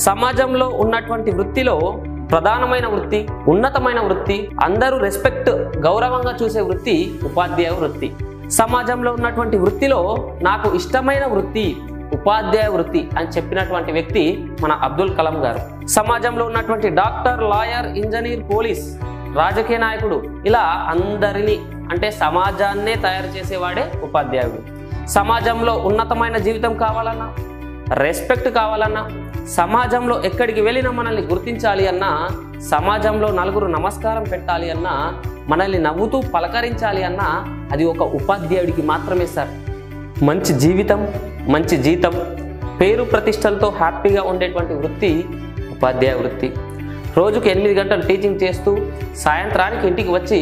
సమాజంలో ఉన్నటువంటి వృత్తిలో ప్రధానమైన వృత్తి, ఉన్నతమైన వృత్తి, అందరూ రెస్పెక్ట్ గౌరవంగా చూసే వృత్తి ఉపాధ్యాయ వృత్తి. సమాజంలో ఉన్నటువంటి వృత్తిలో నాకు ఇష్టమైన వృత్తి ఉపాధ్యాయ వృత్తి అని చెప్పినటువంటి వ్యక్తి మన అబ్దుల్ కలాం గారు. సమాజంలో ఉన్నటువంటి డాక్టర్, లాయర్, ఇంజనీర్, పోలీస్, రాజకీయ నాయకుడు, ఇలా అందరినీ అంటే సమాజాన్నే తయారు చేసేవాడే ఉపాధ్యాయుడు. సమాజంలో ఉన్నతమైన జీవితం కావాలన్నా, రెస్పెక్ట్ కావాలన్నా, సమాజంలో ఎక్కడికి వెళ్ళినా మనల్ని గుర్తించాలి అన్నా, సమాజంలో నలుగురు నమస్కారం పెట్టాలి అన్నా, మనల్ని నవ్వుతూ పలకరించాలి అన్నా అది ఒక ఉపాధ్యాయుడికి మాత్రమే సార్. మంచి జీవితం, మంచి జీతం, పేరు ప్రతిష్టలతో హ్యాపీగా ఉండేటువంటి వృత్తి ఉపాధ్యాయ వృత్తి. రోజుకు 8 గంటలు టీచింగ్ చేస్తూ సాయంత్రానికి ఇంటికి వచ్చి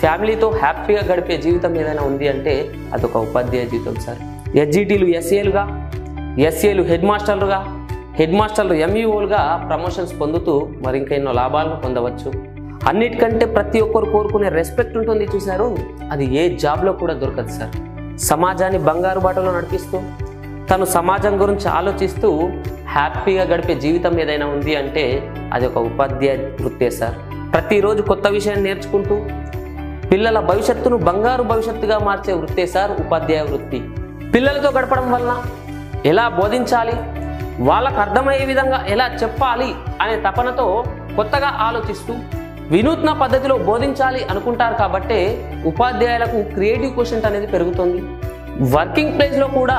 ఫ్యామిలీతో హ్యాపీగా గడిపే జీవితం ఏదైనా ఉంది అంటే అదొక ఉపాధ్యాయ జీవితం సార్. ఎస్జిటీలు ఎస్ఏలుగా, ఎస్ఏలు హెడ్ మాస్టర్లుగా, హెడ్ మాస్టర్లు ఎంఈఓలుగా ప్రమోషన్స్ పొందుతూ మరి ఇంకా ఎన్నో లాభాలను పొందవచ్చు. అన్నిటికంటే ప్రతి ఒక్కరు కోరుకునే రెస్పెక్ట్ ఉంటుంది చూశారు, అది ఏ జాబ్లో కూడా దొరకదు సార్. సమాజాన్ని బంగారు బాటలో నడిపిస్తూ తను సమాజం గురించి ఆలోచిస్తూ హ్యాపీగా గడిపే జీవితం ఏదైనా ఉంది అంటే అది ఒక ఉపాధ్యాయ వృత్తే సార్. ప్రతిరోజు కొత్త విషయాన్ని నేర్చుకుంటూ పిల్లల భవిష్యత్తును బంగారు భవిష్యత్తుగా మార్చే వృత్తే సార్ ఉపాధ్యాయ వృత్తి. పిల్లలతో గడపడం వలన ఎలా బోధించాలి, వాళ్ళకు అర్థమయ్యే విధంగా ఎలా చెప్పాలి అనే తపనతో కొత్తగా ఆలోచిస్తూ వినూత్న పద్ధతిలో బోధించాలి అనుకుంటారు కాబట్టే ఉపాధ్యాయులకు క్రియేటివ్ క్వశ్చన్ అనేది పెరుగుతుంది. వర్కింగ్ ప్లేస్లో కూడా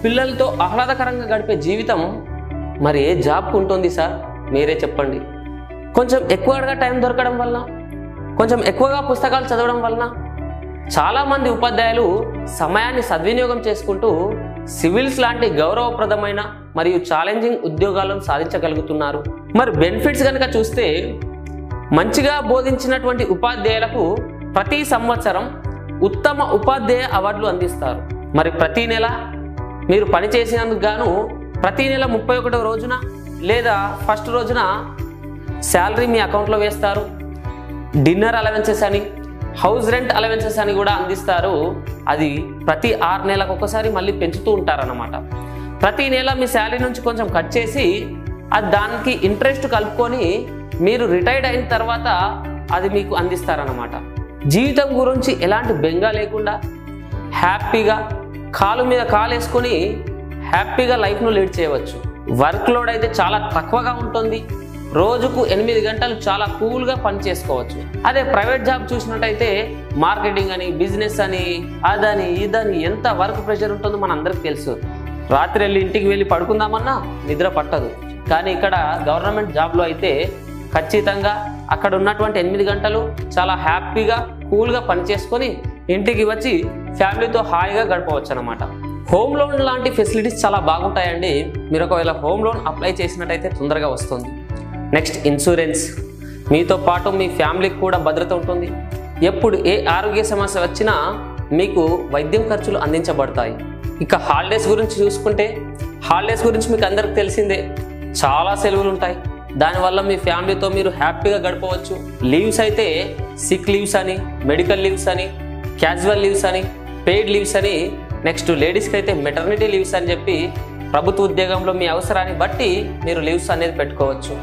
పిల్లలతో ఆహ్లాదకరంగా గడిపే జీవితం మరి ఏ జాబ్కు ఉంటుంది సార్, మీరే చెప్పండి. కొంచెం ఎక్కువగా టైం దొరకడం వలన, కొంచెం ఎక్కువగా పుస్తకాలు చదవడం వలన చాలామంది ఉపాధ్యాయులు సమయాన్ని సద్వినియోగం చేసుకుంటూ సివిల్స్ లాంటి గౌరవప్రదమైన మరియు ఛాలెంజింగ్ ఉద్యోగాలను సాధించగలుగుతున్నారు. మరి బెనిఫిట్స్ కనుక చూస్తే మంచిగా బోధించినటువంటి ఉపాధ్యాయులకు ప్రతి సంవత్సరం ఉత్తమ ఉపాధ్యాయ అవార్డులు అందిస్తారు. మరి ప్రతి నెల మీరు పనిచేసినందుకు గాను ప్రతి నెల 31వ రోజున లేదా ఫస్ట్ రోజున శాలరీ మీ అకౌంట్లో వేస్తారు. డిన్నర్ అలవెన్సెస్ అని, హౌస్ రెంట్ అలవెన్సెస్ అని కూడా అందిస్తారు. అది ప్రతి 6 నెలలకు ఒకసారి మళ్ళీ పెంచుతూ ఉంటారన్నమాట. ప్రతి నెల మీ శాలరీ నుంచి కొంచెం కట్ చేసి అది దానికి ఇంట్రెస్ట్ కలుపుకొని మీరు రిటైర్డ్ అయిన తర్వాత అది మీకు అందిస్తారన్నమాట. జీవితం గురించి ఎలాంటి బెంగ లేకుండా హ్యాపీగా కాలు మీద కాలు వేసుకొని హ్యాపీగా లైఫ్ను లీడ్ చేయవచ్చు. వర్క్ లోడ్ అయితే చాలా తక్కువగా ఉంటుంది. రోజుకు 8 గంటలు చాలా కూల్గా పని చేసుకోవచ్చు. అదే ప్రైవేట్ జాబ్ చూసినట్టయితే మార్కెటింగ్ అని, బిజినెస్ అని, అదని ఇదని ఎంత వర్క్ ప్రెషర్ ఉంటుందో మన అందరికి తెలుసు. రాత్రి ఇంటికి వెళ్ళి పడుకుందామన్నా నిద్ర పట్టదు. కానీ ఇక్కడ గవర్నమెంట్ జాబ్లో అయితే ఖచ్చితంగా అక్కడ ఉన్నటువంటి 8 గంటలు చాలా హ్యాపీగా కూల్గా పని చేసుకొని ఇంటికి వచ్చి ఫ్యామిలీతో హాయిగా గడపవచ్చు అన్నమాట. హోమ్ లోన్ లాంటి ఫెసిలిటీస్ చాలా బాగుంటాయండి. మీరు ఒకవేళ హోమ్ లోన్ అప్లై చేసినట్టయితే తొందరగా వస్తుంది. నెక్స్ట్ ఇన్సూరెన్స్, మీతో పాటు మీ ఫ్యామిలీకి కూడా భద్రత ఉంటుంది. ఎప్పుడు ఏ ఆరోగ్య సమస్య వచ్చినా మీకు వైద్యం ఖర్చులు అందించబడతాయి. ఇక హాలిడేస్ గురించి చూసుకుంటే హాలిడేస్ గురించి మీకు అందరికి తెలిసిందే, చాలా సెలవులు ఉంటాయి. దానివల్ల మీ ఫ్యామిలీతో మీరు హ్యాపీగా గడపవచ్చు. లీవ్స్ అయితే సిక్ లీవ్స్ అని, మెడికల్ లీవ్స్ అని, క్యాజువల్ లీవ్స్ అని, పెయిడ్ లీవ్స్ అని, నెక్స్ట్ లేడీస్కి అయితే మెటర్నిటీ లీవ్స్ అని చెప్పి ప్రభుత్వ ఉద్యోగంలో మీ అవసరాన్ని బట్టి మీరు లీవ్స్ అనేది పెట్టుకోవచ్చు.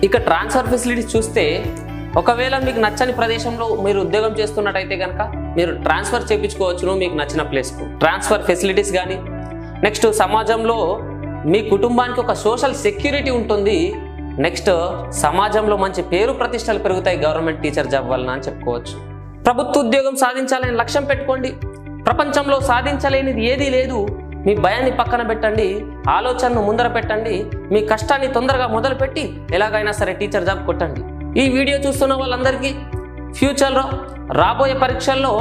ఇక ట్రాన్స్ఫర్ ఫెసిలిటీస్ చూస్తే ఒకవేళ మీకు నచ్చని ప్రదేశంలో మీరు ఉద్యోగం చేస్తున్నట్టయితే కనుక మీరు ట్రాన్స్ఫర్ చేయించుకోవచ్చును మీకు నచ్చిన ప్లేస్కు. ట్రాన్స్ఫర్ ఫెసిలిటీస్ కానీ, నెక్స్ట్ సమాజంలో మీ కుటుంబానికి ఒక సోషల్ సెక్యూరిటీ ఉంటుంది. నెక్స్ట్ సమాజంలో మంచి పేరు ప్రతిష్టలు పెరుగుతాయి గవర్నమెంట్ టీచర్ జాబ్ వలన అని చెప్పుకోవచ్చు. ప్రభుత్వ ఉద్యోగం సాధించాలని లక్ష్యం పెట్టుకోండి. ప్రపంచంలో సాధించలేనిది ఏదీ లేదు. మీ భయాన్ని పక్కన పెట్టండి, ఆలోచనను ముందర పెట్టండి, మీ కష్టాన్ని తొందరగా మొదలుపెట్టి ఎలాగైనా సరే టీచర్ జాబ్ కొట్టండి. ఈ వీడియో చూస్తున్న వాళ్ళందరికీ ఫ్యూచర్లో రాబోయే పరీక్షల్లో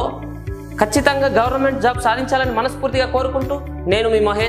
ఖచ్చితంగా గవర్నమెంట్ జాబ్ సాధించాలని మనస్ఫూర్తిగా కోరుకుంటూ నేను మీ మహేష్.